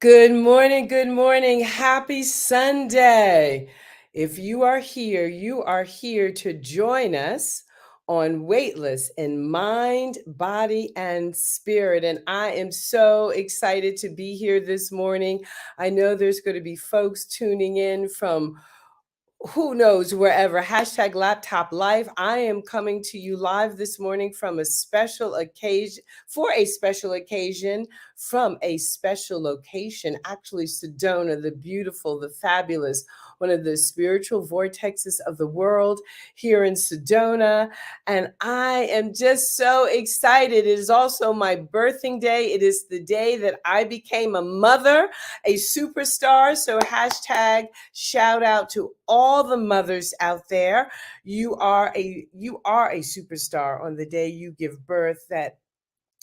Good morning. Good morning. Happy Sunday. If you are here to join us on Weightless in mind, body, and spirit. And I am so excited to be here this morning. I know there's going to be folks tuning in from who knows wherever. Hashtag laptop life. I am coming to you live this morning from a special occasion, from a special location, actually Sedona, the beautiful, the fabulous, one of the spiritual vortexes of the world here in Sedona. And I am just so excited. It is also my birthing day. It is the day that I became a mother, a superstar. So hashtag shout out to all the mothers out there. You are a superstar on the day you give birth. That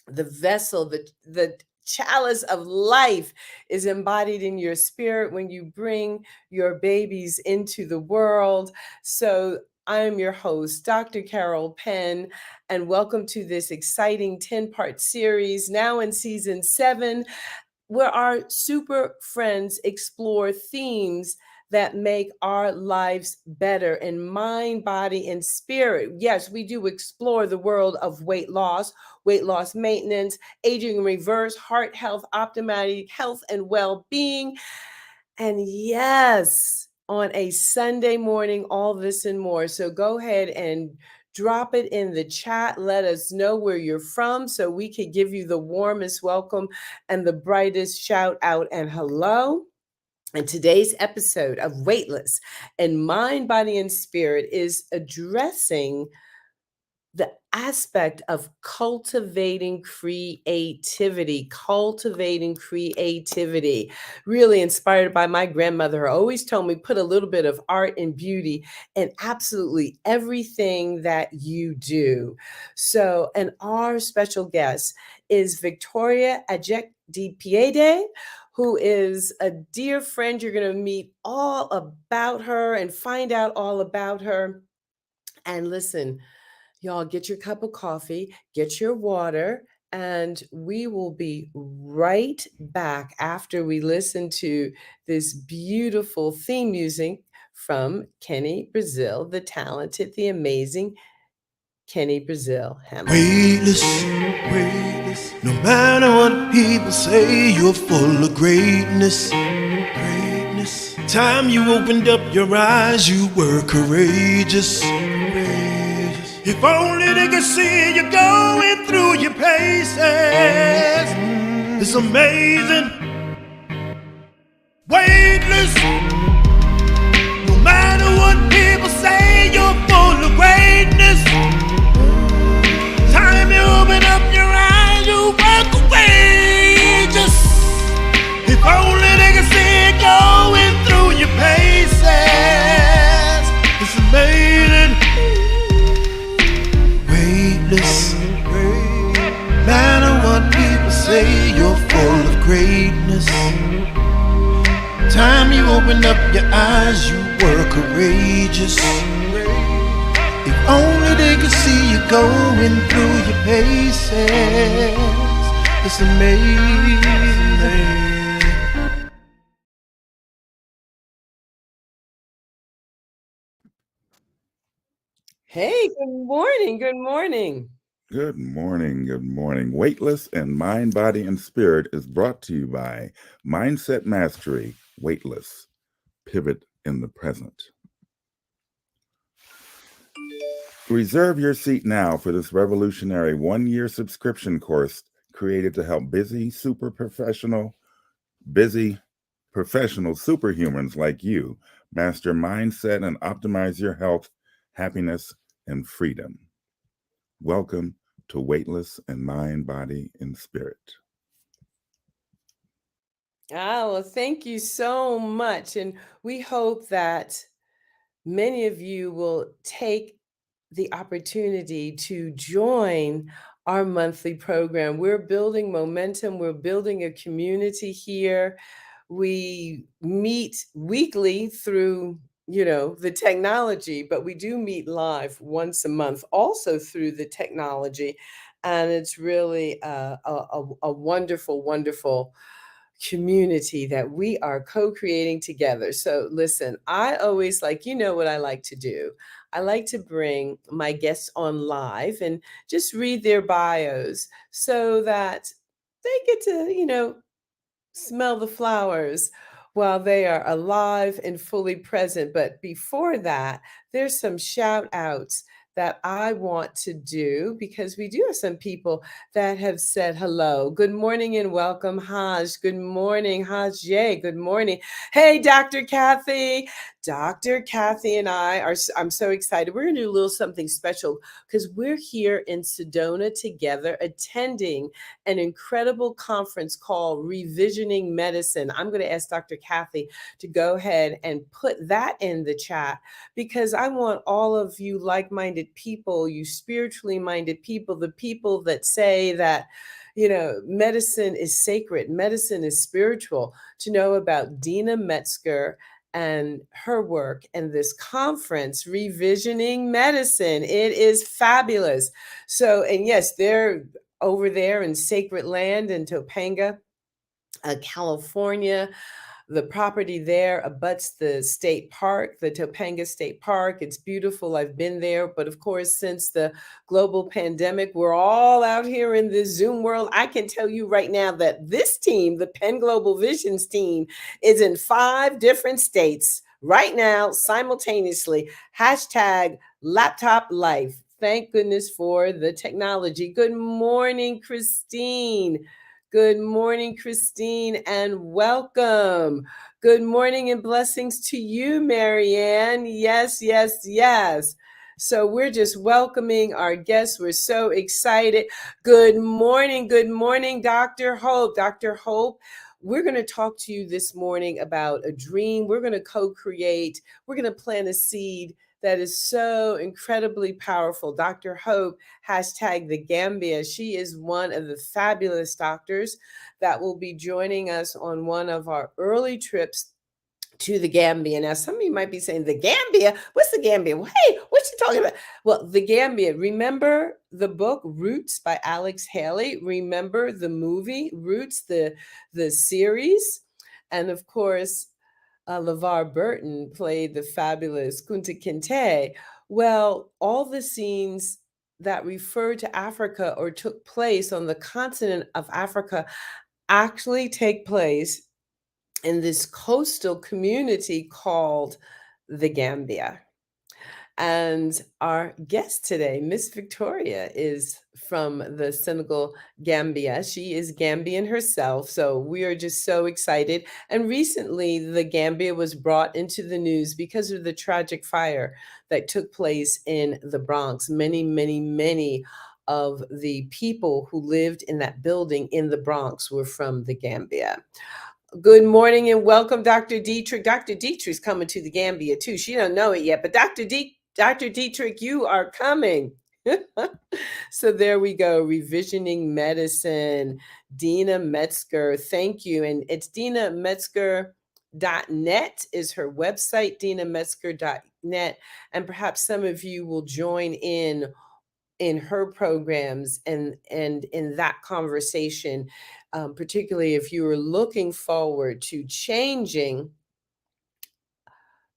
the vessel, the chalice of life is embodied in your spirit when you bring your babies into the world. So I am your host, Dr. Carol Penn, and welcome to this exciting 10-part series, now in season 7, where our super friends explore themes that make our lives better in mind, body, and spirit. Yes, we do explore the world of weight loss maintenance, aging in reverse, heart health, optimizing health and well-being. And yes, on a Sunday morning, all this and more. So go ahead and drop it in the chat. Let us know where you're from so we can give you the warmest welcome and the brightest shout out and hello. And today's episode of Weightless and Mind, Body, and Spirit is addressing the aspect of cultivating creativity, really inspired by my grandmother, who always told me put a little bit of art and beauty in absolutely everything that you do. So, and our special guest is Victoria Adjekpiyede, who is a dear friend. You're going to meet all about her and find out all about her. And listen, y'all, get your cup of coffee, get your water, and we will be right back after we listen to this beautiful theme music from Kenny Brazil, the talented, the amazing Kenny Brazil. Weightless, weightless. No matter what people say, you're full of greatness. Greatness. Time you opened up your eyes, you were courageous. If only they could see you going through your paces. It's amazing. Weightless. No matter what people say, you're full of greatness. Time you open up your eyes, you walk courageous. If only they could see it going through your paces. It's amazing. Weightless. Matter what people say, you're full of greatness. Time you opened up your eyes, you were courageous. If only they could see you going through your paces. It's amazing. Hey, good morning. Good morning. Good morning. Good morning. Weightless and Mind, Body, and Spirit is brought to you by Mindset Mastery, Weightless, Pivot in the Present. Reserve your seat now for this revolutionary one-year subscription course created to help busy professional superhumans like you master mindset and optimize your health, happiness, and freedom. Welcome to Weightless and Mind, Body, and Spirit. Well, thank you so much. And we hope that many of you will take the opportunity to join our monthly program. We're building momentum. We're building a community here. We meet weekly through the technology, but we do meet live once a month also through the technology. And it's really a wonderful, wonderful community that we are co-creating together. So listen, I always like, you know what I like to do? I like to bring my guests on live and just read their bios so that they get to, smell the flowers while they are alive and fully present. But before that, there's some shout outs that I want to do because we do have some people that have said hello. Good morning and welcome, Haj. Good morning, Haj Jay. Good morning. Hey, Dr. Kathy. Dr. Kathy and I'm so excited. We're going to do a little something special because we're here in Sedona together attending an incredible conference called Revisioning Medicine. I'm going to ask Dr. Kathy to go ahead and put that in the chat because I want all of you like-minded people, you spiritually minded people, the people that say that, medicine is sacred, medicine is spiritual, to know about Dina Metzger and her work and this conference, Revisioning Medicine. It is fabulous. So, and yes, they're over there in Sacred Land in Topanga, California. The property there abuts the state park, the Topanga State Park. It's beautiful. I've been there. But of course, since the global pandemic, we're all out here in this Zoom world. I can tell you right now that this team, the Penn Global Visions team, is in 5 different states right now, simultaneously. Hashtag laptop life. Thank goodness for the technology. Good morning, Christine. Good morning, Christine, and welcome. Good morning and blessings to you, Marianne. Yes, yes, yes. So we're just welcoming our guests. We're so excited. Good morning, Dr. Hope. Dr. Hope, we're going to talk to you this morning about a dream. We're going to co-create. We're going to plant a seed that is so incredibly powerful. Dr. Hope, hashtag the Gambia. She is one of the fabulous doctors that will be joining us on one of our early trips to the Gambia. Now, some of you might be saying, the Gambia? What's the Gambia? Hey, what you talking about? Well, the Gambia. Remember the book Roots by Alex Haley? Remember the movie Roots, the series? And of course, LeVar Burton played the fabulous Kunta Kinte. Well, all the scenes that refer to Africa or took place on the continent of Africa actually take place in this coastal community called the Gambia. And our guest today, Miss Victoria, is from the Senegal, Gambia. She is Gambian herself, so we are just so excited. And recently, the Gambia was brought into the news because of the tragic fire that took place in the Bronx. Many, many, many of the people who lived in that building in the Bronx were from the Gambia. Good morning and welcome, Dr. Dietrich. Dr. Dietrich's coming to the Gambia too. She don't know it yet, but Dr. Dietrich, you are coming. So there we go, Revisioning Medicine, Dina Metzger. Thank you. And it's dinametzger.net is her website, dinametzger.net. And perhaps some of you will join in her programs and in that conversation, particularly if you are looking forward to changing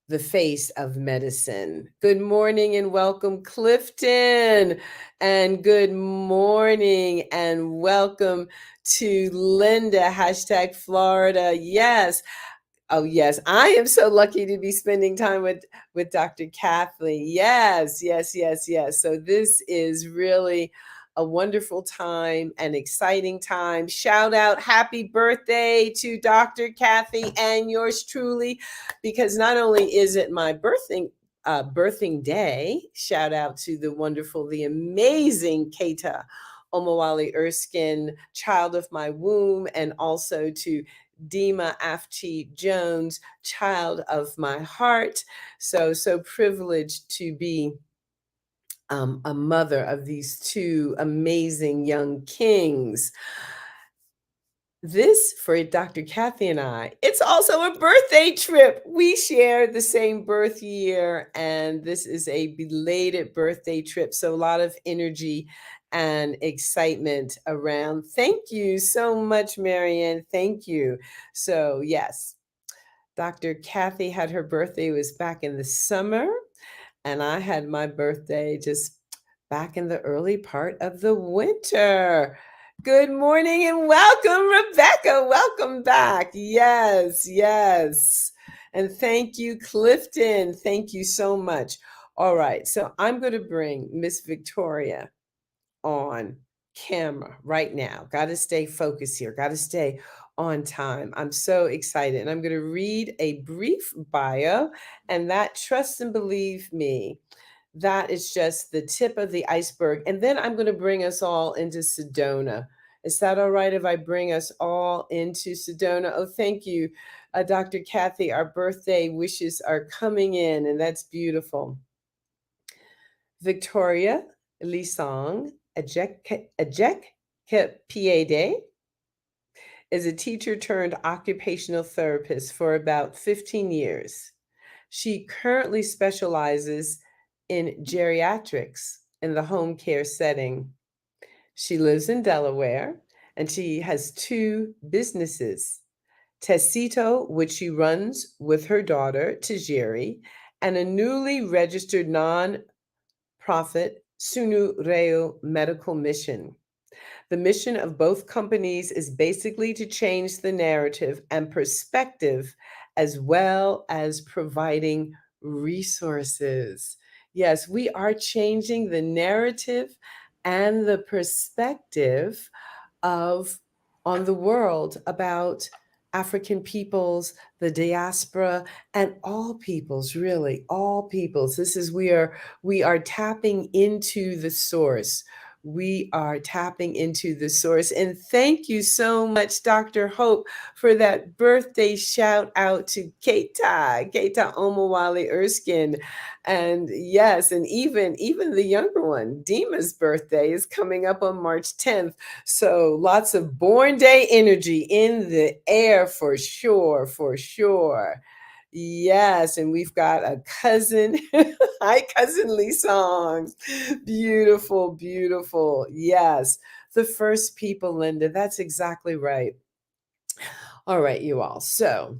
the face of medicine. Good morning and welcome, Clifton. And good morning and welcome to Linda, hashtag Florida. Yes. Oh, yes. I am so lucky to be spending time with Dr. Kathleen. Yes, yes, yes, yes. So this is really a wonderful time, an exciting time. Shout out, happy birthday to Dr. Kathy and yours truly, because not only is it my birthing day, shout out to the wonderful, the amazing Keita Omowale Erskine, child of my womb, and also to Dima Afchi Jones, child of my heart. So privileged to be a mother of these 2 amazing young kings. This, for Dr. Kathy and I, it's also a birthday trip. We share the same birth year, and this is a belated birthday trip. So, a lot of energy and excitement around. Thank you so much, Marianne. Thank you. So, yes, Dr. Kathy had her birthday, was back in the summer, and I had my birthday just back in the early part of the winter. Good morning and welcome, Rebecca. Welcome back. Yes, yes. And thank you, Clifton. Thank you so much. All right, so I'm going to bring Miss Victoria on camera right now. Got to stay focused here. Got to stay on time. I'm so excited. And I'm going to read a brief bio, and that, trust and believe me, that is just the tip of the iceberg. And then I'm going to bring us all into Sedona. Is that all right if I bring us all into Sedona? Oh, thank you, Dr. Kathy. Our birthday wishes are coming in, and that's beautiful. Victoria Adjekpiyede is a teacher turned occupational therapist for about 15 years. She currently specializes in geriatrics in the home care setting. She lives in Delaware and she has two businesses, Tecito, which she runs with her daughter, Tajiri, and a newly registered non-profit, Sunu Reo Medical Mission. The mission of both companies is basically to change the narrative and perspective, as well as providing resources. Yes, we are changing the narrative and the perspective of on the world about African peoples, the diaspora, and all peoples, really, all peoples. This is we are tapping into the source. We are tapping into the source. And thank you so much, Dr. Hope, for that birthday shout out to Keita Omowale Erskine. And yes, and even the younger one, Dima's birthday is coming up on March 10th. So lots of born day energy in the air for sure, for sure. Yes, and we've got a cousin. Hi, cousin Lee Songs. Beautiful, beautiful. Yes, the first people, Linda. That's exactly right. All right, you all. So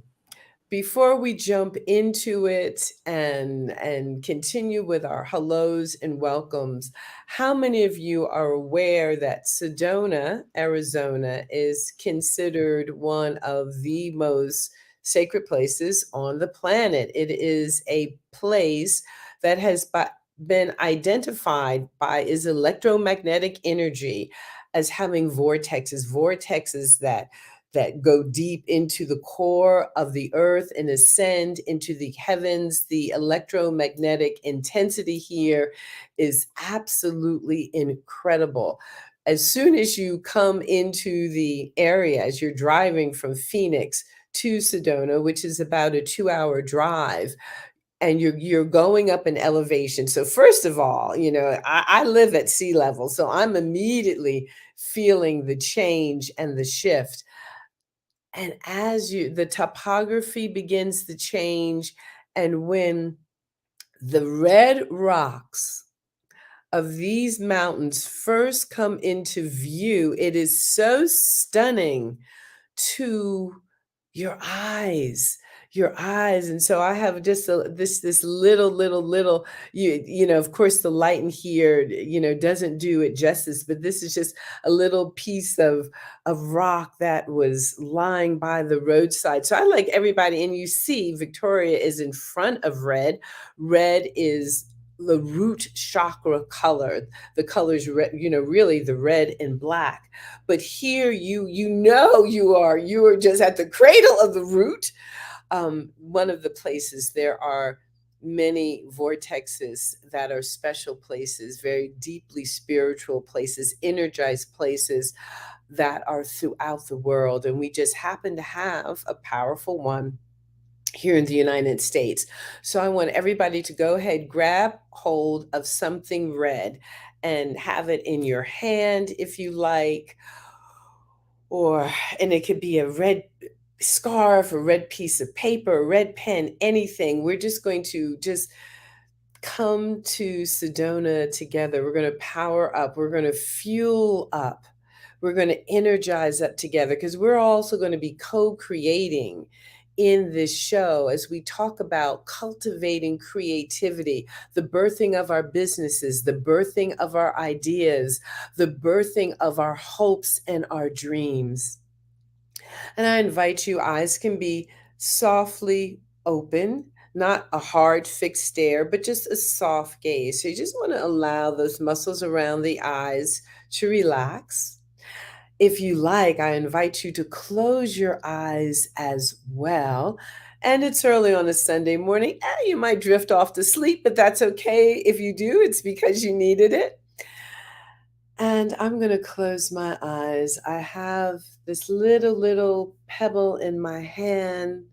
before we jump into it and continue with our hellos and welcomes, how many of you are aware that Sedona, Arizona, is considered one of the most sacred places on the planet? It is a place that has been identified by its electromagnetic energy as having vortexes that go deep into the core of the earth and ascend into the heavens. The electromagnetic intensity here is absolutely incredible. As soon as you come into the area, as you're driving from Phoenix to Sedona, which is about a 2-hour drive, and you're going up in elevation. So first of all, I live at sea level, so I'm immediately feeling the change and the shift. And as the topography begins to change, and when the red rocks of these mountains first come into view, it is so stunning to your eyes, your eyes. And so I have just this little, of course the light in here, doesn't do it justice, but this is just a little piece of rock that was lying by the roadside. So I like everybody, and you see Victoria is in front of red. Red is the root chakra color. The colors, really the red and black. But here you are just at the cradle of the root. One of the places, there are many vortexes that are special places, very deeply spiritual places, energized places that are throughout the world. And we just happen to have a powerful one here in the United States. So I want everybody to go ahead, grab hold of something red and have it in your hand if you like, or, and it could be a red scarf, a red piece of paper, a red pen, anything. We're just going to just come to Sedona together. We're going to power up. We're going to fuel up. We're going to energize up together, because we're also going to be co-creating in this show as we talk about cultivating creativity, the birthing of our businesses, the birthing of our ideas, the birthing of our hopes and our dreams. And I invite you, eyes can be softly open, not a hard fixed stare, but just a soft gaze. So you just want to allow those muscles around the eyes to relax. If you like, I invite you to close your eyes as well. And it's early on a Sunday morning. You might drift off to sleep, but that's okay. If you do, it's because you needed it. And I'm going to close my eyes. I have this little pebble in my hand,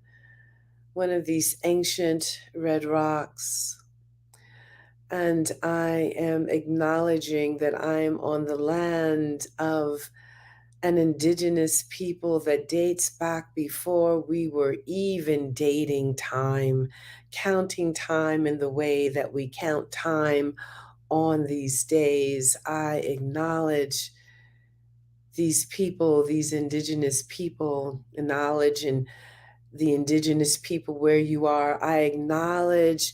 one of these ancient red rocks. And I am acknowledging that I am on the land of an indigenous people that dates back before we were even dating time, counting time in the way that we count time on these days. I acknowledge these people, these indigenous people, acknowledge and the indigenous people where you are. I acknowledge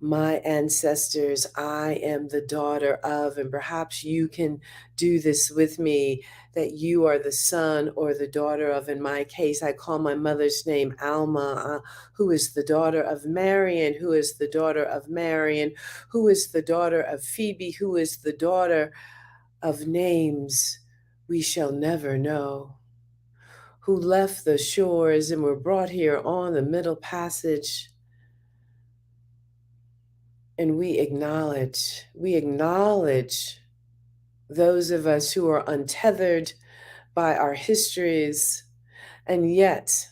my ancestors. I am the daughter of, and perhaps you can do this with me, that you are the son or the daughter of. In my case, I call my mother's name Alma, who is the daughter of Marion, who is the daughter of Marion, who is the daughter of Phoebe, who is the daughter of names we shall never know, who left the shores and were brought here on the Middle Passage. And we acknowledge those of us who are untethered by our histories, and yet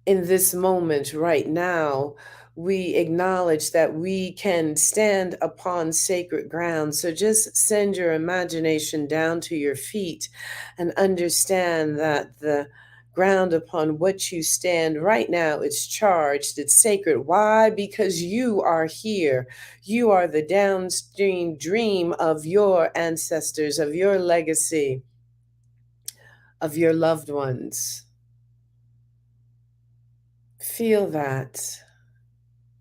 in this moment right now, we acknowledge that we can stand upon sacred ground. So just send your imagination down to your feet and understand that the ground upon which you stand right now, it's charged, it's sacred. Why? Because you are here. You are the downstream dream of your ancestors, of your legacy, of your loved ones. Feel that.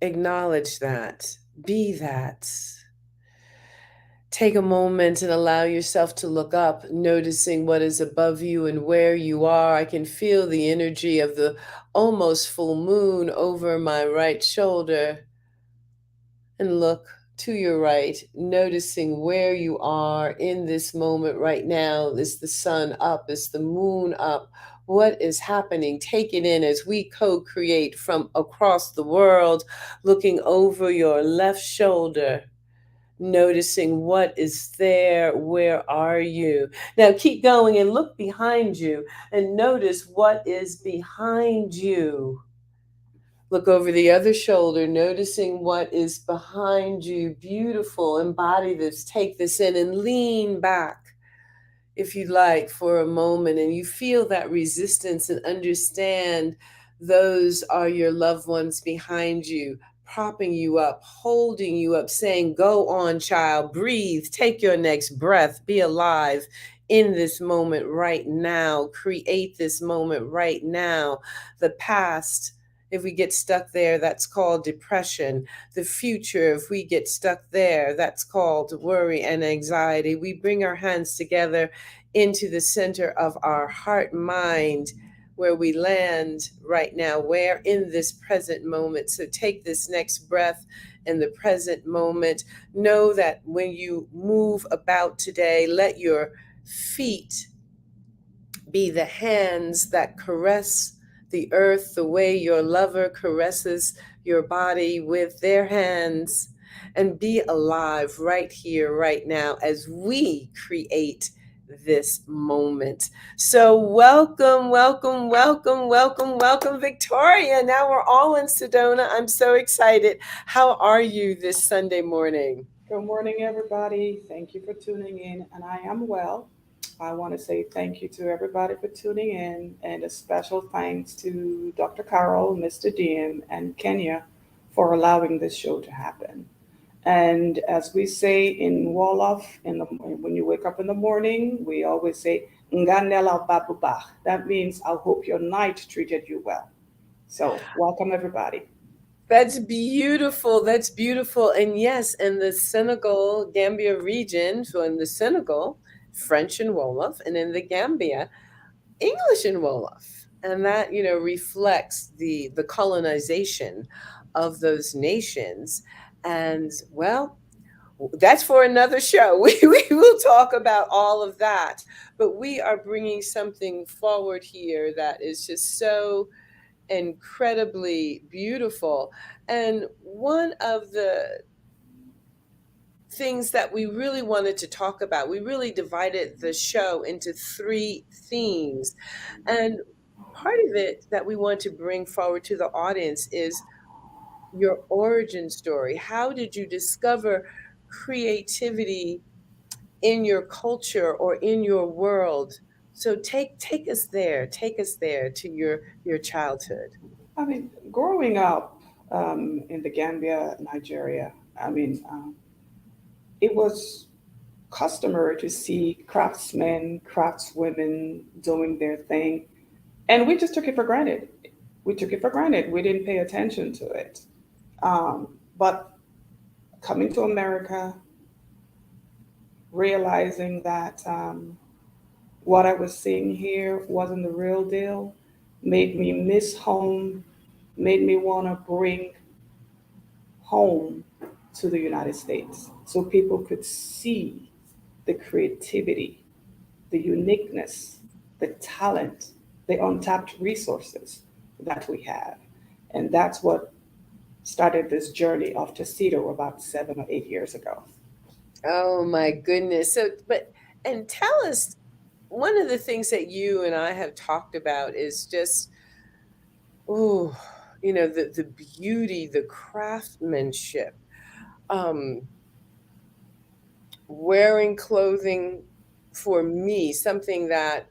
Acknowledge that. Be that. Take a moment and allow yourself to look up, noticing what is above you and where you are. I can feel the energy of the almost full moon over my right shoulder. And look to your right, noticing where you are in this moment right now. Is the sun up? Is the moon up? What is happening? Take it in as we co-create from across the world, looking over your left shoulder, noticing what is there. Where are you? Now keep going and look behind you and notice what is behind you. Look over the other shoulder, noticing what is behind you. Beautiful. Embody this. Take this in and lean back, if you like, for a moment. And you feel that resistance and understand those are your loved ones behind you, propping you up, holding you up, saying, go on, child, breathe, take your next breath, be alive in this moment right now. Create this moment right now. The past, if we get stuck there, that's called depression. The future, if we get stuck there, that's called worry and anxiety. We bring our hands together into the center of our heart mind, where we land right now, where in this present moment. So take this next breath in the present moment. Know that when you move about today, let your feet be the hands that caress the earth the way your lover caresses your body with their hands, and be alive right here, right now, as we create this moment. So welcome, Victoria. Now we're all in Sedona. I'm so excited. How are you this Sunday morning? Good morning, everybody. Thank you for tuning in, and I am well. I want to say thank you to everybody for tuning in, and a special thanks to Dr. Carol, Mr. Diem, and Kenya for allowing this show to happen. And as we say in Wolof, when you wake up in the morning, we always say, Nganela Babuba. That means I hope your night treated you well. So, welcome everybody. That's beautiful. That's beautiful. And yes, in the Senegal, Gambia region, so in the Senegal, French and Wolof, and in the Gambia, English and Wolof. And that, reflects the colonization of those nations. And well, that's for another show. We will talk about all of that. But we are bringing something forward here that is just so incredibly beautiful. And one of the things that we really wanted to talk about, we really divided the show into three themes. And part of it that we want to bring forward to the audience is your origin story. How did you discover creativity in your culture or in your world? So take us there. Take us there to your childhood. I mean, growing up in the Gambia, Nigeria, it was customary to see craftsmen, craftswomen doing their thing, and we just took it for granted. We took it for granted. We didn't pay attention to it. But coming to America, realizing that what I was seeing here wasn't the real deal, made me miss home, made me want to bring home to the United States so people could see the creativity, the uniqueness, the talent, the untapped resources that we have. And that's what started this journey of Tuxedo about 7 or 8 years ago. Oh my goodness. So, and tell us, one of the things that you and I have talked about is just, oh, the beauty, the craftsmanship, um, wearing clothing for me, something that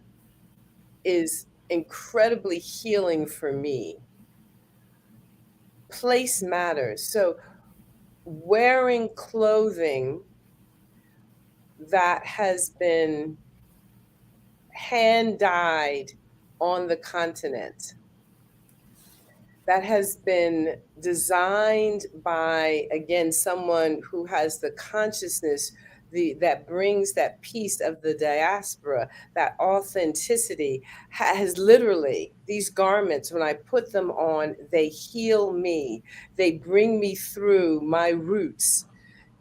is incredibly healing for me. Place matters. So, wearing clothing that has been hand dyed on the continent, that has been designed by, again, someone who has the consciousness, that brings that piece of the diaspora, that authenticity, has literally, these garments, when I put them on, they heal me. They bring me through my roots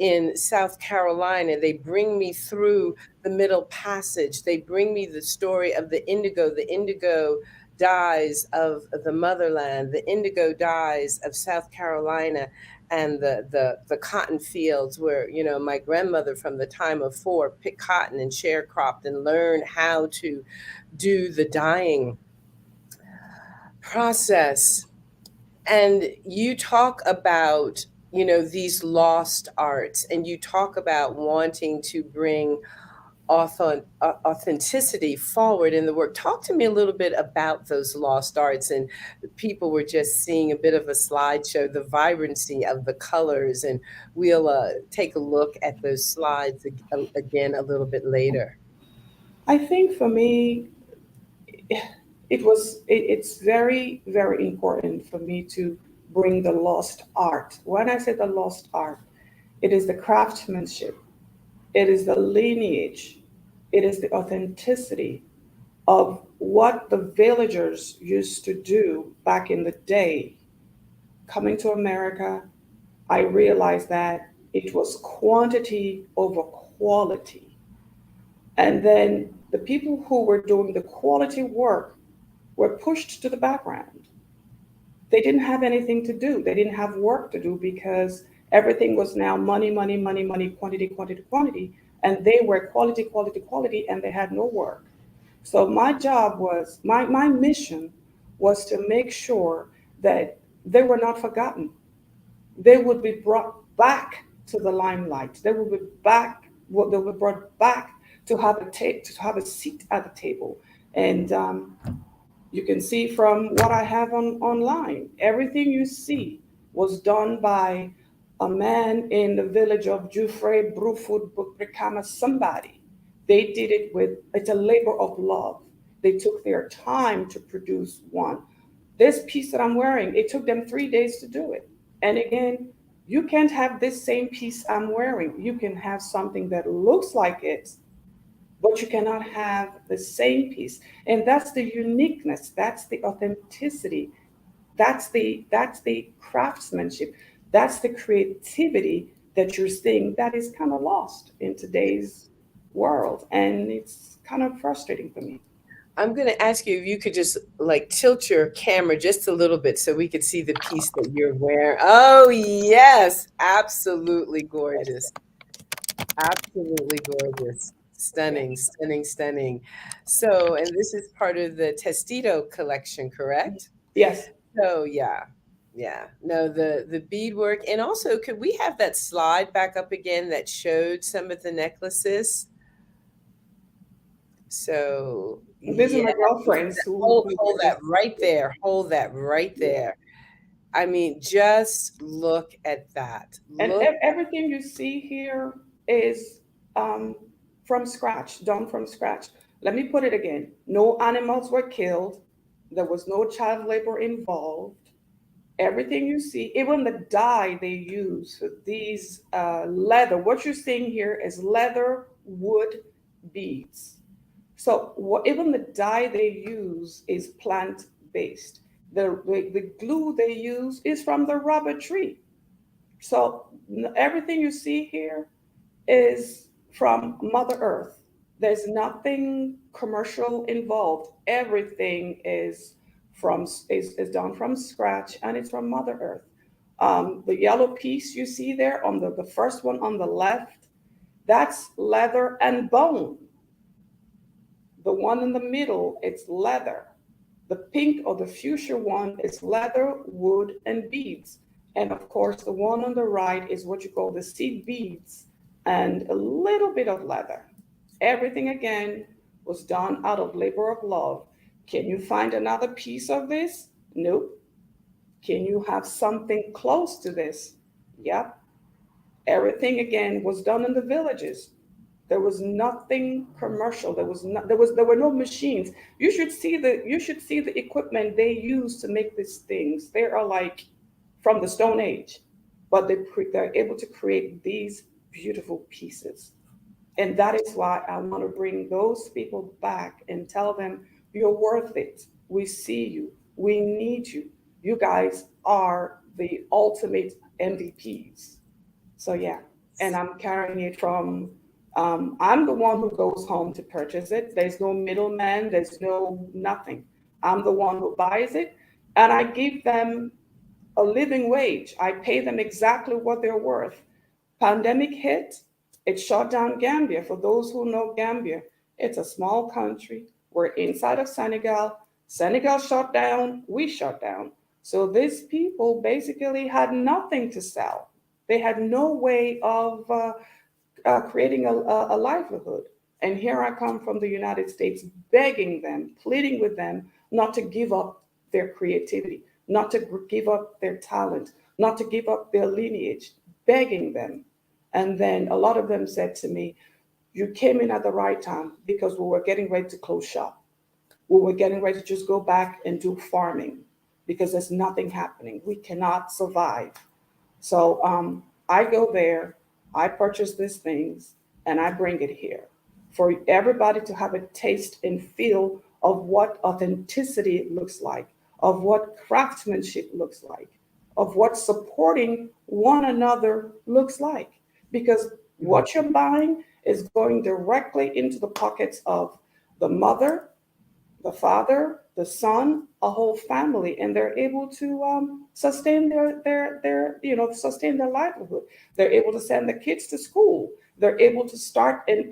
in South Carolina. They bring me through the Middle Passage. They bring me the story of the indigo dyes of the motherland, the indigo dyes of South Carolina, and the cotton fields where, my grandmother from the time of 4 picked cotton and sharecropped and learned how to do the dyeing process. And you talk about, these lost arts, and you talk about wanting to bring authenticity forward in the work. Talk to me a little bit about those lost arts. And people were just seeing a bit of a slideshow, the vibrancy of the colors, and we'll take a look at those slides again a little bit later. I think for me, it's very, very important for me to bring the lost art. When I say the lost art, it is the craftsmanship, it is the lineage, it is the authenticity of what the villagers used to do back in the day. Coming to America, I realized that it was quantity over quality. And then the people who were doing the quality work were pushed to the background. They didn't have anything to do, they didn't have work to do because everything was now money, money, money, money, quantity, quantity, quantity. And they were quality, quality, quality, and they had no work. So my job was, my mission was to make sure that they were not forgotten. They would be brought back to the limelight. They would be brought back to have to have a seat at the table. And you can see from what I have online, everything you see was done by a man in the village of Jufre, Brufut, Bukrikama, somebody. They did it with, it's a labor of love. They took their time to produce one. This piece that I'm wearing, it took them 3 days to do it. And again, you can't have this same piece I'm wearing. You can have something that looks like it, but you cannot have the same piece. And that's the uniqueness, that's the authenticity, that's the craftsmanship, that's the creativity that you're seeing that is kind of lost in today's world. And it's kind of frustrating for me. I'm going to ask you if you could just like tilt your camera just a little bit so we could see the piece that you're wearing. Oh, yes, absolutely gorgeous. Absolutely gorgeous. Yeah. Stunning, stunning, stunning. So, and this is part of the Testito collection, correct? Yes. So, yeah. Yeah. No, the beadwork. And also, could we have that slide back up again that showed some of the necklaces? So, These are yeah. my girlfriends Hold that right there. Hold that right yeah. there. I mean, just look at that. And Look. everything you see here is um, from scratch, done from scratch. Let me put it again. No animals were killed. There was no child labor involved. Everything you see, even the dye they use for these leather, what you're seeing here is leather wood beads. So even the dye they use is plant based. The glue they use is from the rubber tree. So everything you see here is from Mother Earth. There's nothing commercial involved. Everything is done from scratch, and it's from Mother Earth. The yellow piece you see there on the first one on the left, that's leather and bone. The one in the middle, it's leather. The pink or the fuchsia one is leather, wood, and beads. And of course, the one on the right is what you call the seed beads and a little bit of leather. Everything again was done out of labor of love. Can you find another piece of this? Nope. Can you have something close to this? Yep. Everything again was done in the villages. There was nothing commercial. There were no machines. You should see the equipment they use to make these things. They are like from the Stone Age, but they're able to create these beautiful pieces. And that is why I want to bring those people back and tell them, you're worth it. We see you. We need you. You guys are the ultimate MVPs. So yeah, and I'm carrying it from. I'm the one who goes home to purchase it. There's no middleman. There's no nothing. I'm the one who buys it, and I give them a living wage. I pay them exactly what they're worth. Pandemic hit, it shut down Gambia. For those who know Gambia, it's a small country. We're inside of Senegal. Senegal shut down, we shut down. So these people basically had nothing to sell. They had no way of creating a livelihood. And here I come from the United States begging them, pleading with them not to give up their creativity, not to give up their talent, not to give up their lineage, begging them. And then a lot of them said to me, you came in at the right time because we were getting ready to close shop. We were getting ready to just go back and do farming because there's nothing happening. We cannot survive. So I go there, I purchase these things, and I bring it here for everybody to have a taste and feel of what authenticity looks like, of what craftsmanship looks like, of what supporting one another looks like. Because what you're buying is going directly into the pockets of the mother, the father, the son, a whole family, and they're able to sustain sustain their livelihood. They're able to send the kids to school. They're able to start and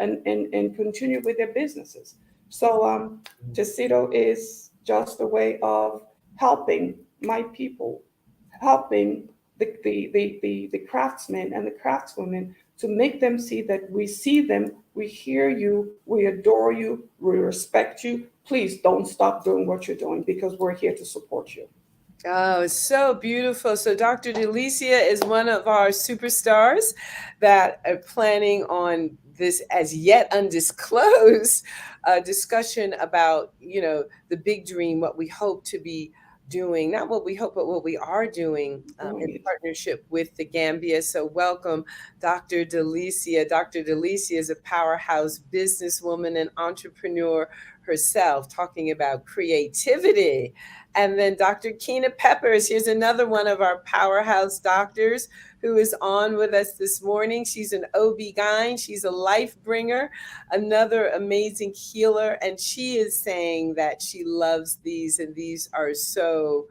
continue with their businesses. So Tacito is just a way of helping my people, helping the craftsmen and the craftswomen to make them see that we see them, we hear you, we adore you, we respect you. Please don't stop doing what you're doing because we're here to support you. Oh, it's so beautiful. So Dr. Delicia is one of our superstars that are planning on this as yet undisclosed discussion about, the big dream, what we hope to be doing, not what we hope, but what we are doing in Doing it. partnership with the Gambia. So welcome, Dr. Delicia. Dr. Delicia is a powerhouse businesswoman and entrepreneur herself, talking about creativity. And then Dr. Keena Peppers, here's another one of our powerhouse doctors who is on with us this morning. She's an OB-GYN, she's a life bringer, another amazing healer. And she is saying that she loves these, and these are so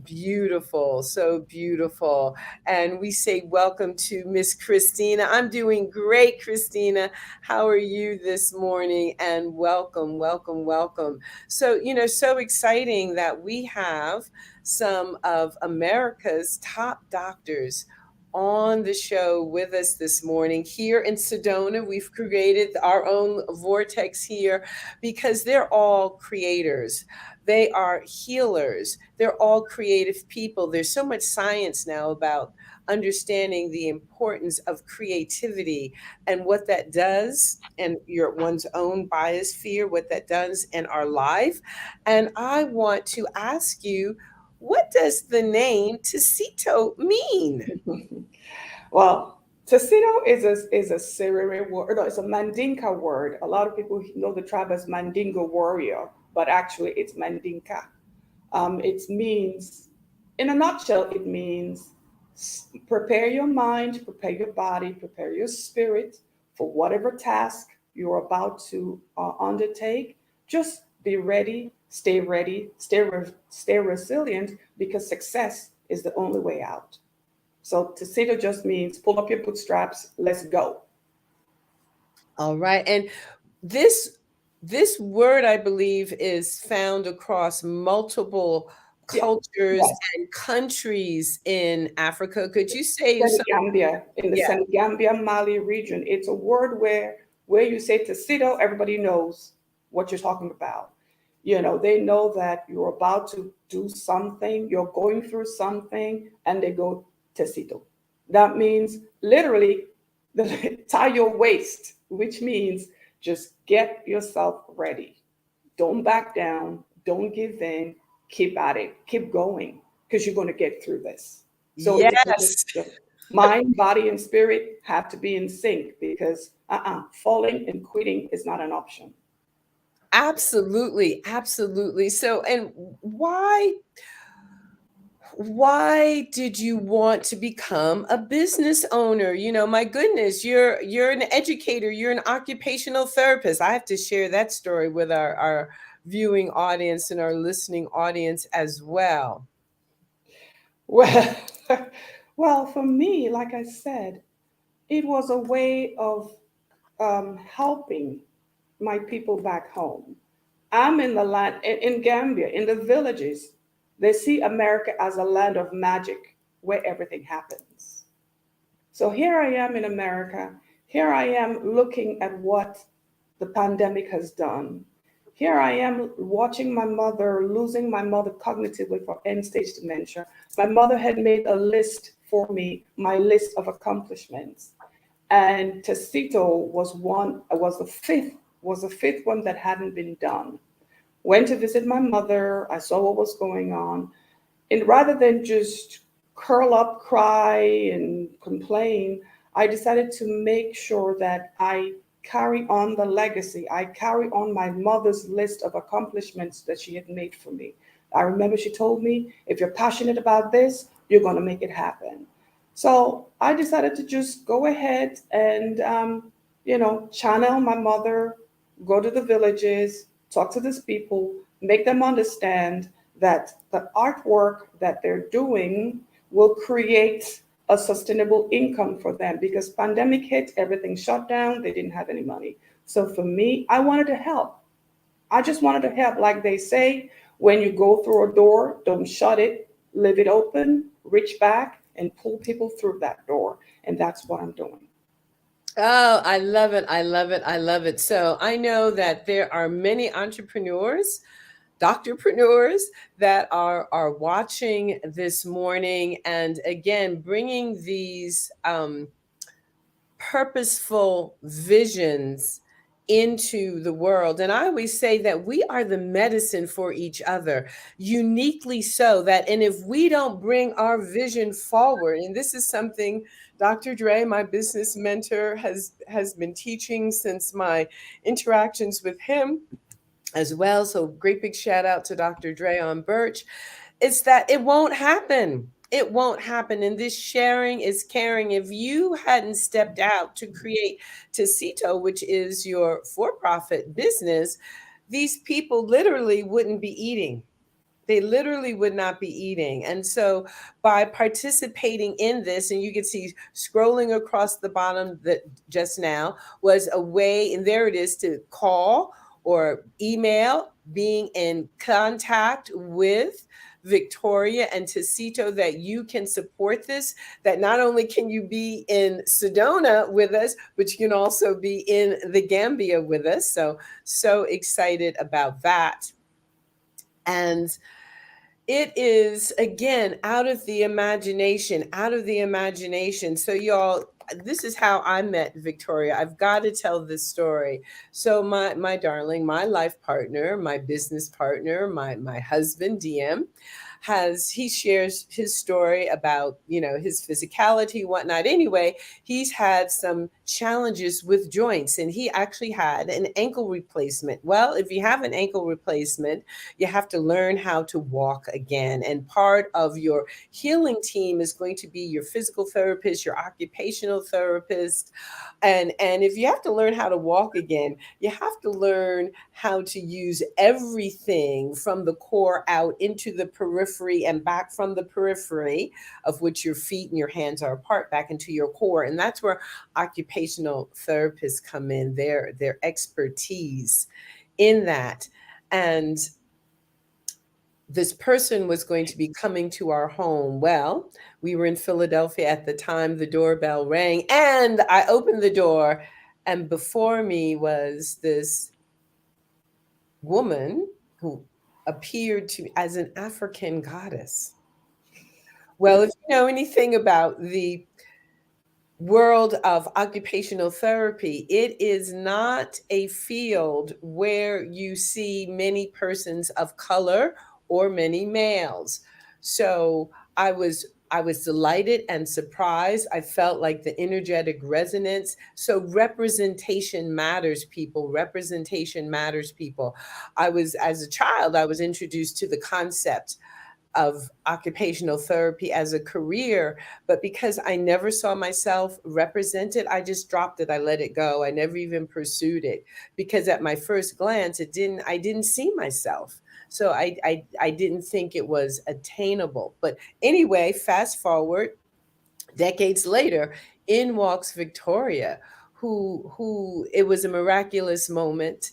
beautiful, so beautiful. And we say welcome to Miss Christina. I'm doing great, Christina. How are you this morning? And welcome, welcome, welcome. So, so exciting that we have some of America's top doctors on the show with us this morning here in Sedona. We've created our own vortex here because they're all creators. They are healers. They're all creative people. There's so much science now about understanding the importance of creativity and what that does, and one's own biosphere, what that does in our life. And I want to ask you, what does the name Tacito mean? Well, Tassino is a Serere word. No, it's a Mandinka word. A lot of people know the tribe as Mandingo warrior, but actually it's Mandinka. It means, in a nutshell, it means prepare your mind, prepare your body, prepare your spirit for whatever task you're about to undertake. Just be ready, stay resilient, because success is the only way out. So Tacito just means pull up your bootstraps, let's go. All right. And this word, I believe, is found across multiple Yeah, cultures yes. and countries in Africa. Could you say so? Senegambia, in the Yeah, Senegambia Mali region. It's a word where you say Tacito, everybody knows what you're talking about. You know, they know that you're about to do something, you're going through something, and they go Tacito. That means literally tie your waist, which means just get yourself ready. Don't back down, don't give in, keep at it, keep going, because you're going to get through this. So it's yes, the mind, body, and spirit have to be in sync, because falling and quitting is not an option. absolutely, absolutely. So, and why did you want to become a business owner? My goodness, you're an educator, you're an occupational therapist. I have to share that story with our viewing audience and our listening audience as well. Well, well, for me, like I said, it was a way of helping my people back home. I'm in the land in Gambia, in the villages. They see America as a land of magic where everything happens. So here I am in America. Here I am looking at what the pandemic has done. Here I am watching my mother, losing my mother cognitively for end stage dementia. My mother had made a list for me, my list of accomplishments. And Tacito was the fifth one that hadn't been done. Went to visit my mother. I saw what was going on. And rather than just curl up, cry, and complain, I decided to make sure that I carry on the legacy. I carry on my mother's list of accomplishments that she had made for me. I remember she told me, if you're passionate about this, you're going to make it happen. So I decided to just go ahead and, channel my mother, go to the villages, talk to these people, make them understand that the artwork that they're doing will create a sustainable income for them, because pandemic hit, everything shut down, they didn't have any money. So for me, I wanted to help. I just wanted to help. Like they say, when you go through a door, don't shut it, leave it open, reach back, and pull people through that door. And that's what I'm doing. Oh, I love it. I love it. I love it. So I know that there are many entrepreneurs, doctorpreneurs that are watching this morning, and again, bringing these purposeful visions into the world. And I always say that we are the medicine for each other, uniquely so that, and if we don't bring our vision forward, and this is something Dr. Dre, my business mentor, has been teaching since my interactions with him as well. So great big shout out to Dr. Dre on Birch. It's that it won't happen. It won't happen. And this sharing is caring. If you hadn't stepped out to create Tacito, which is your for-profit business, these people literally wouldn't be eating. They literally would not be eating. And so by participating in this, and you can see scrolling across the bottom that just now was a way, and there it is, to call or email, being in contact with Victoria and Tacito, that you can support this, that not only can you be in Sedona with us, but you can also be in the Gambia with us. So excited about that. And it is, again, out of the imagination, out of the imagination. So y'all, this is how I met Victoria. I've got to tell this story. So my darling, my life partner, my business partner, my husband, DM, he shares his story about, his physicality, whatnot. Anyway, he's had some challenges with joints, and he actually had an ankle replacement. Well, if you have an ankle replacement, you have to learn how to walk again. And part of your healing team is going to be your physical therapist, your occupational therapist. And if you have to learn how to walk again, you have to learn how to use everything from the core out into the periphery and back from the periphery, of which your feet and your hands are apart, back into your core. And that's where occupational therapists come in, their expertise in that. And this person was going to be coming to our home. Well, we were in Philadelphia at the time. The doorbell rang, and I opened the door, and before me was this woman who appeared to me as an African goddess. Well, if you know anything about the world of occupational therapy, it is not a field where you see many persons of color or many males. So I was delighted and surprised. I felt like the energetic resonance. So representation matters, people. Representation matters, people. As a child, I was introduced to the concept of occupational therapy as a career, but because I never saw myself represented, I just dropped it. I let it go. I never even pursued it, because at my first glance, I didn't see myself. So I didn't think it was attainable. But anyway, fast forward decades later, in walks Victoria, who it was a miraculous moment.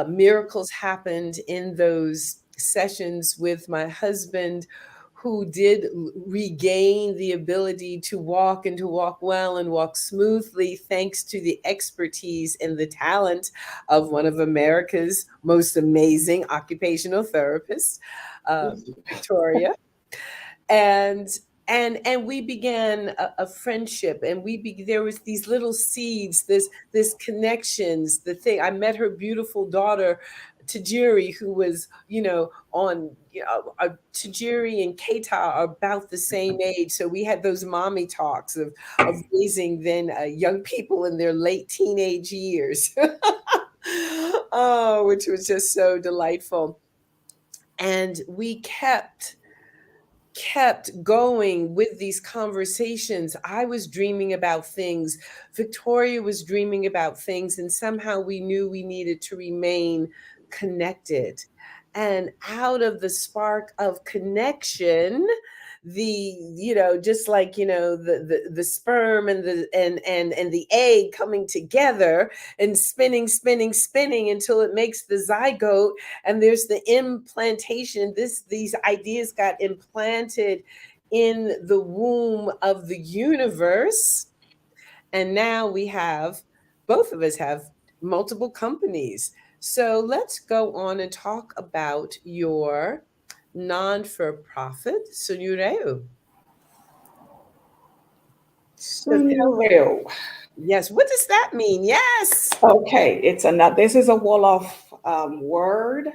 Miracles happened in those sessions with my husband, who did regain the ability to walk, and to walk well and walk smoothly, thanks to the expertise and the talent of one of America's most amazing occupational therapists, Victoria. And we began a friendship, and there was these little seeds, this connections. The thing, I met her beautiful daughter Tajiri, who was on Tajiri and Keita are about the same age, so we had those mommy talks of raising then young people in their late teenage years. Oh, which was just so delightful. And we kept going with these conversations. I was dreaming about things. Victoria was dreaming about things. And somehow we knew we needed to remain connected. And out of the spark of connection, just like the sperm and the egg coming together and spinning until it makes the zygote, and there's the implantation. These ideas got implanted in the womb of the universe. And now both of us have multiple companies. So let's go on and talk about your non-for-profit, Sunureu. So Sunureu. yes, what does that mean? Yes. Okay, this is a Wolof word.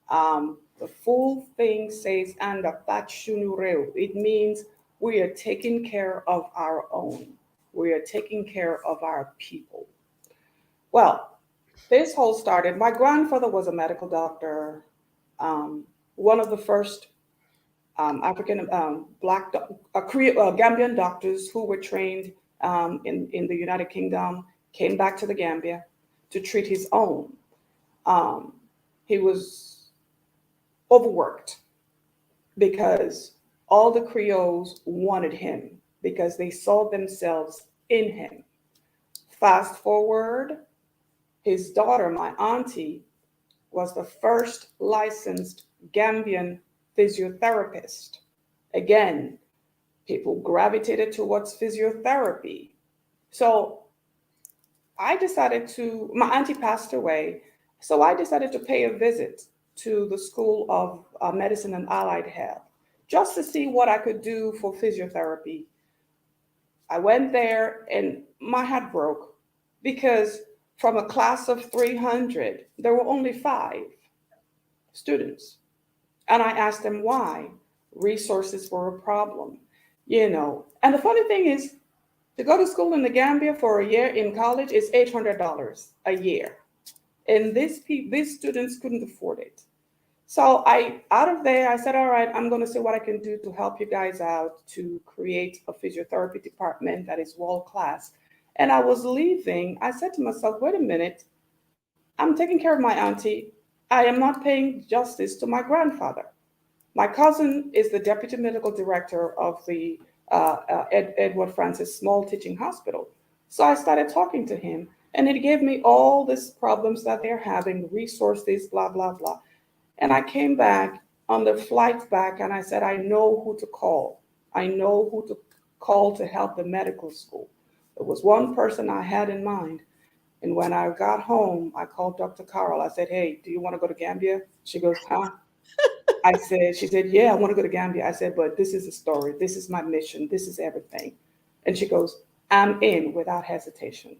The full thing says, and Shunureu. It means we are taking care of our own. We are taking care of our people. Well, this whole started, my grandfather was a medical doctor, one of the first African Black Gambian doctors who were trained in the United Kingdom, came back to the Gambia to treat his own. He was overworked because all the Creoles wanted him because they saw themselves in him. Fast forward, his daughter, my auntie, was the first licensed Gambian physiotherapist. Again, people gravitated towards physiotherapy. So my auntie passed away, so I decided to pay a visit to the School of Medicine and Allied Health just to see what I could do for physiotherapy. I went there and my heart broke because from a class of 300, there were only 5 students. And I asked them why. Resources were a problem. And the funny thing is, to go to school in the Gambia for a year in college is $800 a year. And these students couldn't afford it. So out of there, I said, all right, I'm going to see what I can do to help you guys out to create a physiotherapy department that is world class. And I was leaving. I said to myself, wait a minute, I'm taking care of my auntie. I am not paying justice to my grandfather. My cousin is the deputy medical director of the Edward Francis Small Teaching Hospital. So I started talking to him, and he gave me all these problems that they're having, resources, blah, blah, blah. And I came back on the flight back, and I said, I know who to call. I know who to call to help the medical school. There was one person I had in mind. And when I got home, I called Dr. Carol. I said, hey, do you want to go to Gambia? She goes, huh? She said, yeah, I want to go to Gambia. I said, but this is the story. This is my mission. This is everything. And she goes, I'm in without hesitation.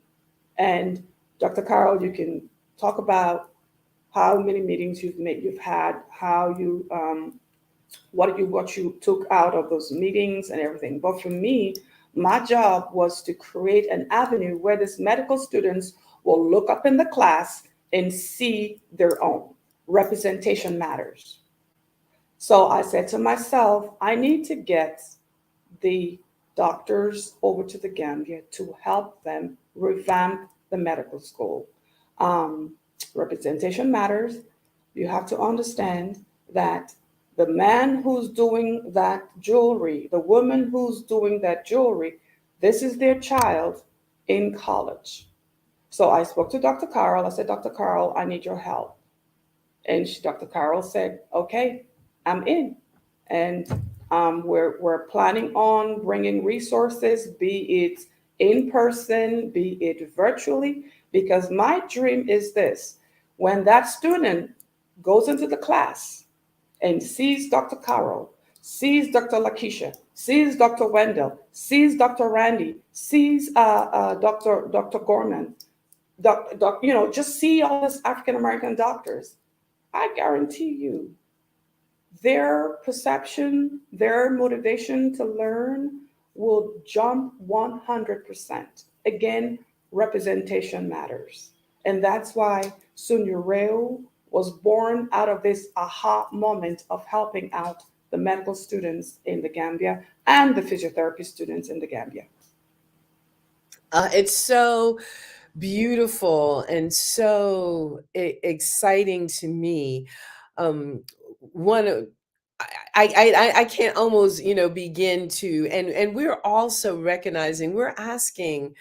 And Dr. Carol, you can talk about how many meetings you've had, how you, what you took out of those meetings and everything. But for me, my job was to create an avenue where these medical students will look up in the class and see their own. Representation matters. So I said to myself, I need to get the doctors over to the Gambia to help them revamp the medical school. Representation matters. You have to understand that the man who's doing that jewelry, the woman who's doing that jewelry, this is their child in college. So I spoke to Dr. Carl. I said, Dr. Carl, I need your help. And Dr. Carl said, okay, I'm in. And we're planning on bringing resources, be it in person, be it virtually, because my dream is this. When that student goes into the class and sees Dr. Carol, sees Dr. Lakeisha, sees Dr. Wendell, sees Dr. Randy, sees Dr. Gorman, just see all these African American doctors, I guarantee you their perception, their motivation to learn will jump 100%. Again, representation matters. And that's why Sunureu was born out of this aha moment of helping out the medical students in the Gambia and the physiotherapy students in the Gambia. It's so beautiful and so exciting to me. One of I can't almost begin to, and we're also recognizing, we're asking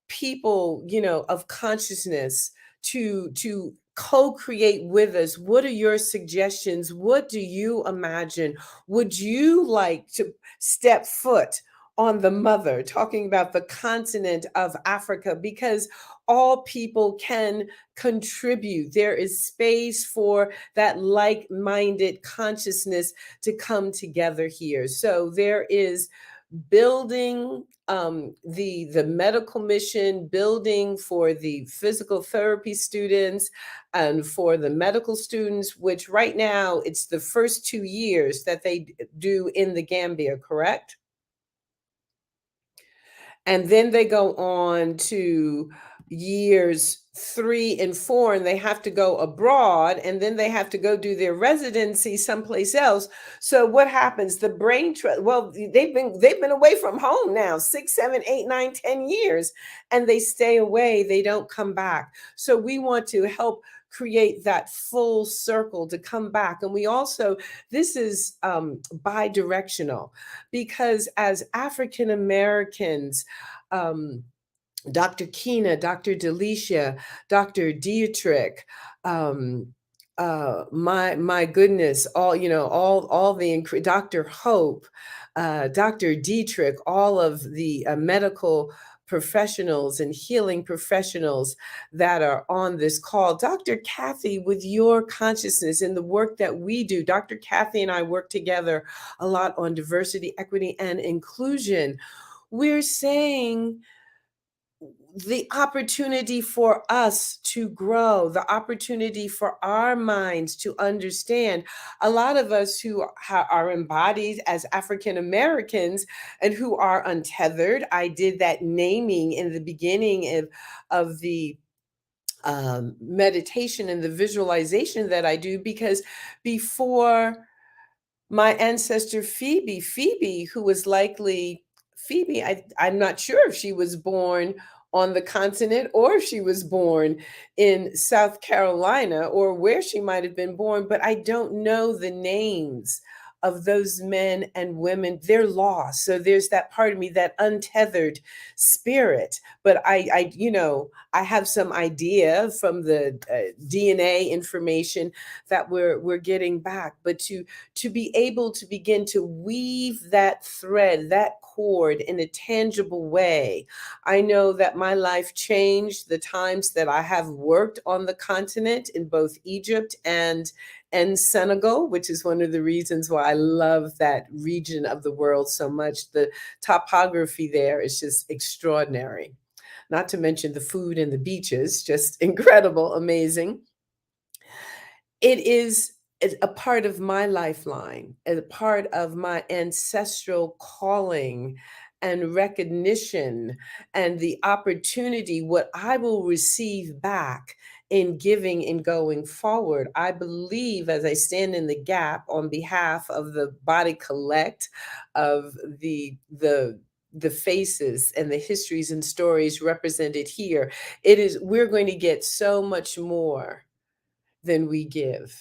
people of consciousness to co-create with us. What are your suggestions? What do you imagine? Would you like to step foot on the mother, talking about the continent of Africa? Because all people can contribute. There is space for that like-minded consciousness to come together here. So there is building the medical mission, building for the physical therapy students and for the medical students, which right now it's the first 2 years that they do in the Gambia, correct? And then they go on to years 3 and 4, and they have to go abroad, and then they have to go do their residency someplace else. So what happens? The brain trust. Well, they've been away from home now 6, 7, 8, 9, 10 years, and they stay away. They don't come back. So we want to help create that full circle to come back. And we also, this is bi-directional, because as African Americans, Dr. Keena, Dr. Delisha, Dr. Dietrich, my goodness, all the Dr. Hope, Dr. Dietrich, all of the medical professionals and healing professionals that are on this call. Dr. Kathy, with your consciousness and the work that we do, Dr. Kathy and I work together a lot on diversity, equity, and inclusion. We're saying the opportunity for us to grow, the opportunity for our minds to understand. A lot of us who are embodied as African Americans and who are untethered. I did that naming in the beginning of the meditation and the visualization that I do, because before my ancestor Phoebe, who was likely Phoebe, I'm not sure if she was born on the continent or if she was born in South Carolina or where she might have been born, but I don't know the names of those men and women. They're lost. So there's that part of me, that untethered spirit. But I have some idea from the DNA information that we're getting back. But to be able to begin to weave that thread, that cord in a tangible way. I know that my life changed the times that I have worked on the continent in both Egypt and Senegal, which is one of the reasons why I love that region of the world so much. The topography there is just extraordinary. Not to mention the food and the beaches, just incredible, amazing. It is a part of my lifeline, a part of my ancestral calling and recognition, and the opportunity, what I will receive back in giving and going forward. I believe, as I stand in the gap on behalf of the body collect of the faces and the histories and stories represented here, we're going to get so much more than we give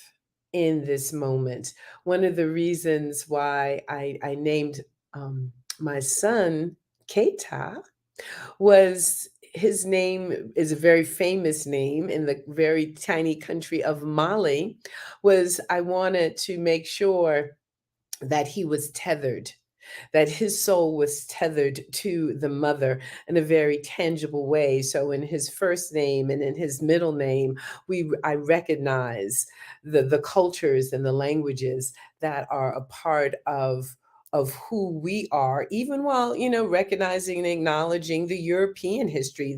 in this moment. One of the reasons why I named my son Keita was, his name is a very famous name in the very tiny country of Mali, was I wanted to make sure that he was tethered, that his soul was tethered to the mother in a very tangible way. So in his first name and in his middle name, I recognize the cultures and the languages that are a part of who we are, even while, recognizing and acknowledging the European history,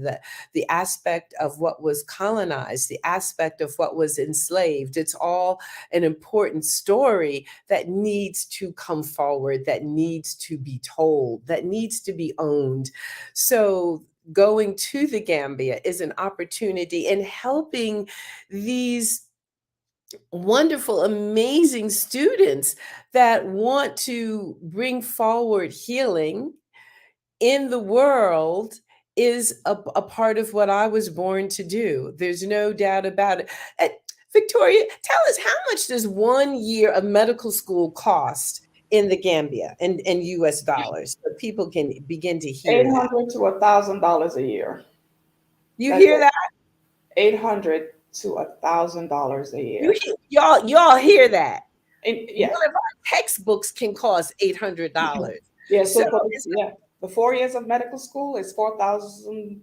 the aspect of what was colonized, the aspect of what was enslaved. It's all an important story that needs to come forward, that needs to be told, that needs to be owned. So going to the Gambia is an opportunity, in helping these wonderful, amazing students that want to bring forward healing in the world is a part of what I was born to do. There's no doubt about it. Victoria, tell us, how much does 1 year of medical school cost in the Gambia in US dollars, so people can begin to hear that? $800 to $1,000 a year. You That's hear that? 800 to $1,000 a You year. y'all hear that? And One yeah, of our textbooks can cost $800. yeah. So So for it's the 4 years of medical school is 4,000,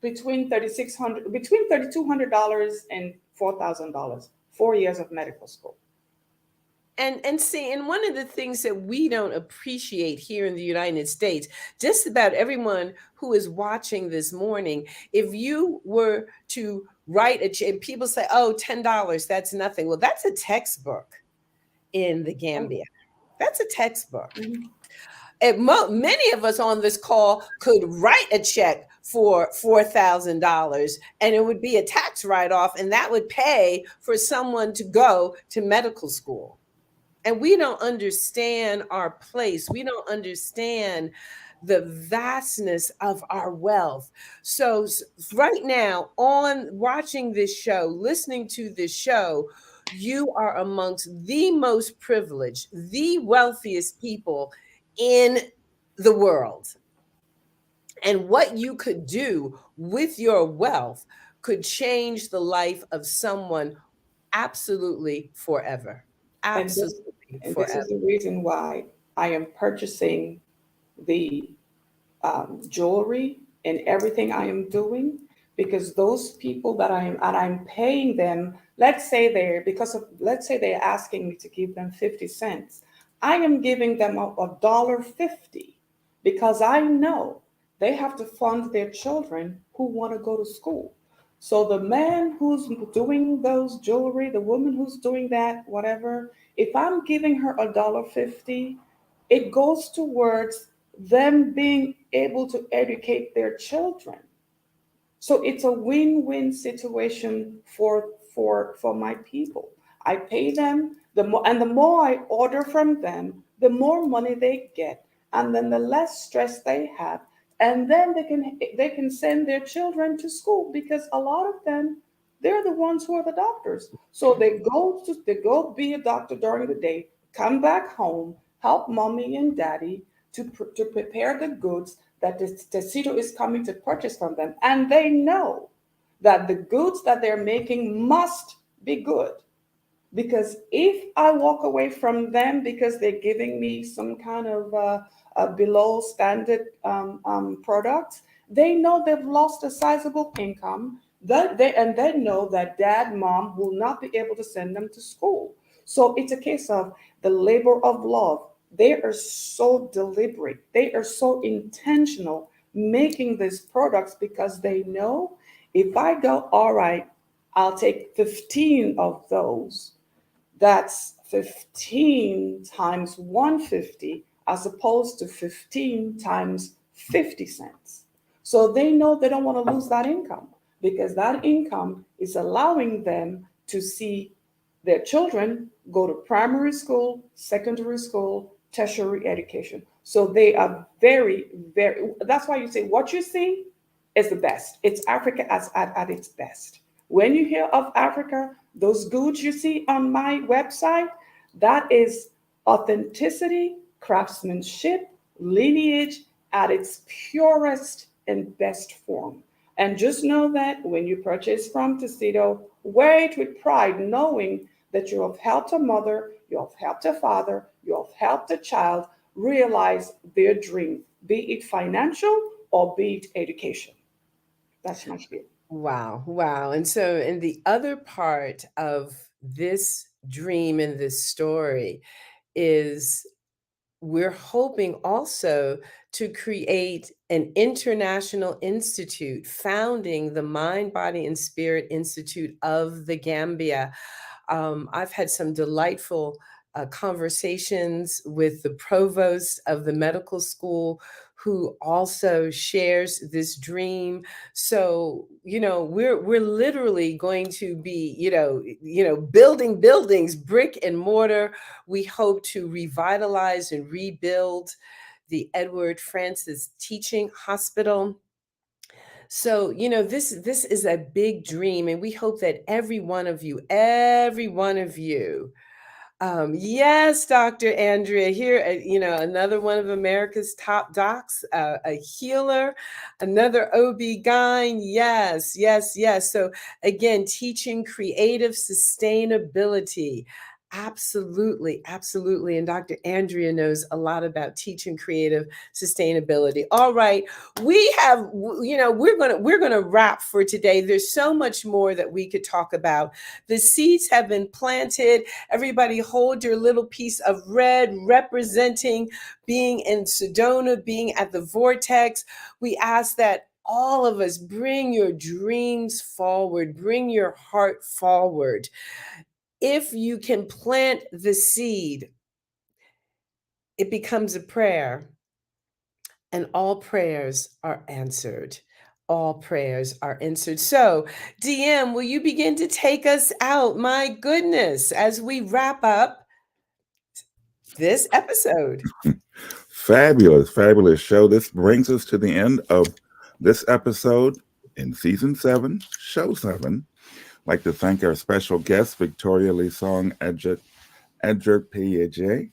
between $3,200 and $4,000. 4 years of medical school. and see, and one of the things that we don't appreciate here in the United States, just about everyone who is watching this morning, if you were to write and people say, oh, $10, that's nothing. Well, that's a textbook in the Gambia. That's a textbook. Mhm. Many of us on this call could write a check for $4,000 and it would be a tax write-off, and that would pay for someone to go to medical school. And we don't understand our place. We don't understand the vastness of our wealth. So right now, on watching this show, listening to this show, you are amongst the most privileged, the wealthiest people in the world. And what you could do with your wealth could change the life of someone absolutely forever. And this Absolutely and this is forever. the reason why I am purchasing the jewelry and everything I am doing, because those people that I'm paying them, let's say they're asking me to give them 50 cents. I am giving them a dollar 50 because I know they have to fund their children who want to go to school. So the man who's doing those jewelry, the woman who's doing that, whatever, if I'm giving her a dollar 50, it goes towards them being able to educate their children. So it's a win-win situation for my people. I pay them the more I order from them, the more money they get, and then the less stress they have, and then they can send their children to school, because a lot of them, they're the ones who are the doctors. So they go be a doctor during the day, come back home, help mommy and daddy to prepare the goods that the Tecito is coming to purchase from them. And they know that the goods that they're making must be good. Because if I walk away from them because they're giving me some kind of below standard products, they know they've lost a sizable income. They know that dad, mom will not be able to send them to school. So it's a case of the labor of love. They are so deliberate. They are so intentional making these products, because they know, if I go, all right, I'll take 15 of those, that's 15 times 150, as opposed to 15 times 50 cents. So they know they don't want to lose that income, because that income is allowing them to see their children go to primary school, secondary school, tertiary education. So they are very, very, that's why you say what you see is the best. It's Africa at its best. When you hear of Africa, those goods you see on my website, that is authenticity, craftsmanship, lineage at its purest and best form. And just know that when you purchase from Tecito, wear it with pride, knowing that you have helped a mother, you have helped a father, you have helped a child realize their dream, be it financial or be it education. That's my spiel. Wow, wow. And so, and the other part of this dream and this story is we're hoping also to create an international institute founding the Mind, Body, and Spirit Institute of the Gambia. I've had some delightful conversations with the provost of the medical school, who also shares this dream. So, we're literally going to be, building buildings, brick and mortar. We hope to revitalize and rebuild the Edward Francis Teaching Hospital. So, this is a big dream, and we hope that every one of you Yes, Dr. Andrea, here, another one of America's top docs, a healer, another OB-GYN. Yes, yes, yes. So again, teaching creative sustainability. Absolutely, absolutely. And Dr. Andrea knows a lot about teaching creative sustainability. All right, we're gonna wrap for today. There's so much more that we could talk about. The seeds have been planted. Everybody hold your little piece of red representing being in Sedona, being at the vortex. We ask that all of us bring your dreams forward, bring your heart forward. If you can plant the seed, it becomes a prayer, and all prayers are answered. All prayers are answered. So, DM, will you begin to take us out? My goodness, as we wrap up this episode. Fabulous, fabulous show. This brings us to the end of this episode in season 7, show 7. I'd like to thank our special guest, Victoria Adjekpiyede,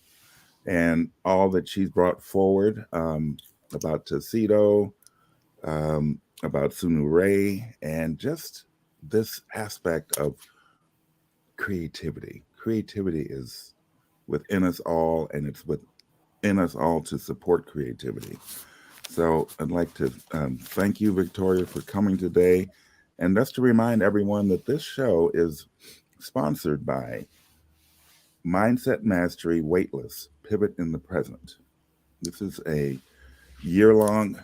and all that she's brought forward about Tuxedo, about Sunu Ray, and just this aspect of creativity. Creativity is within us all, and it's within us all to support creativity. So I'd like to thank you, Victoria, for coming today. And just to remind everyone that this show is sponsored by Mindset Mastery Weightless, Pivot in the Present. This is a year-long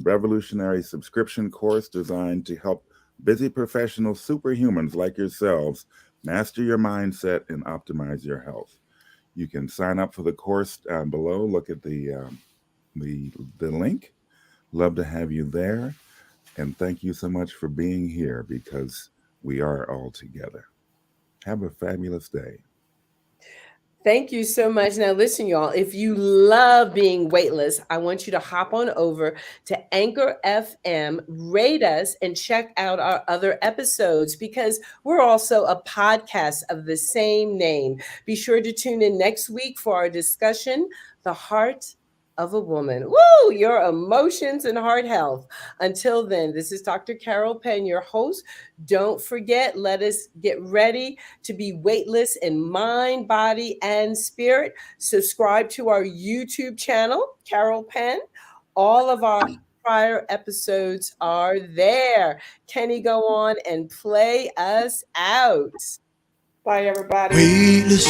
revolutionary subscription course designed to help busy professional superhumans like yourselves master your mindset and optimize your health. You can sign up for the course down below. Look at the link. Love to have you there. And thank you so much for being here, because we are all together. Have a fabulous day. Thank you so much. Now, listen, y'all, if you love being weightless, I want you to hop on over to Anchor FM, rate us, and check out our other episodes, because we're also a podcast of the same name. Be sure to tune in next week for our discussion, The Heart of a Woman. Woo! Your emotions and heart health. Until then, this is Dr. Carol Penn, your host. Don't forget, let us get ready to be weightless in mind, body, and spirit. Subscribe to our YouTube channel, Carol Penn. All of our prior episodes are there. Kenny, go on and play us out. Bye, everybody. Weightless,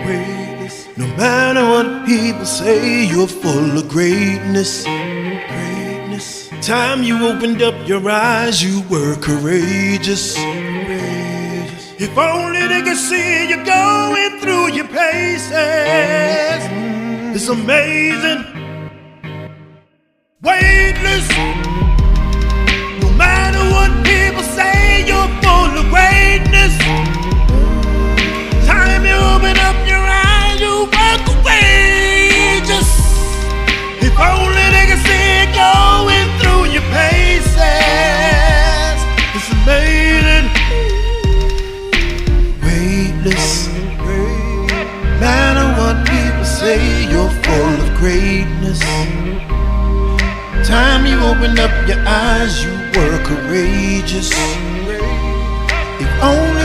weightless. No matter what people say, you're full of greatness. Greatness. Time you opened up your eyes, you were courageous. Courageous. If only they could see you going through your paces. It's amazing. Weightless. No matter what people say, you're full of greatness. Time you open up your eyes, you were courageous. If only they could see it going through your paces. It's amazing. Weightless. Matter what people say, you're full of greatness. Time you opened up your eyes, you were courageous. If only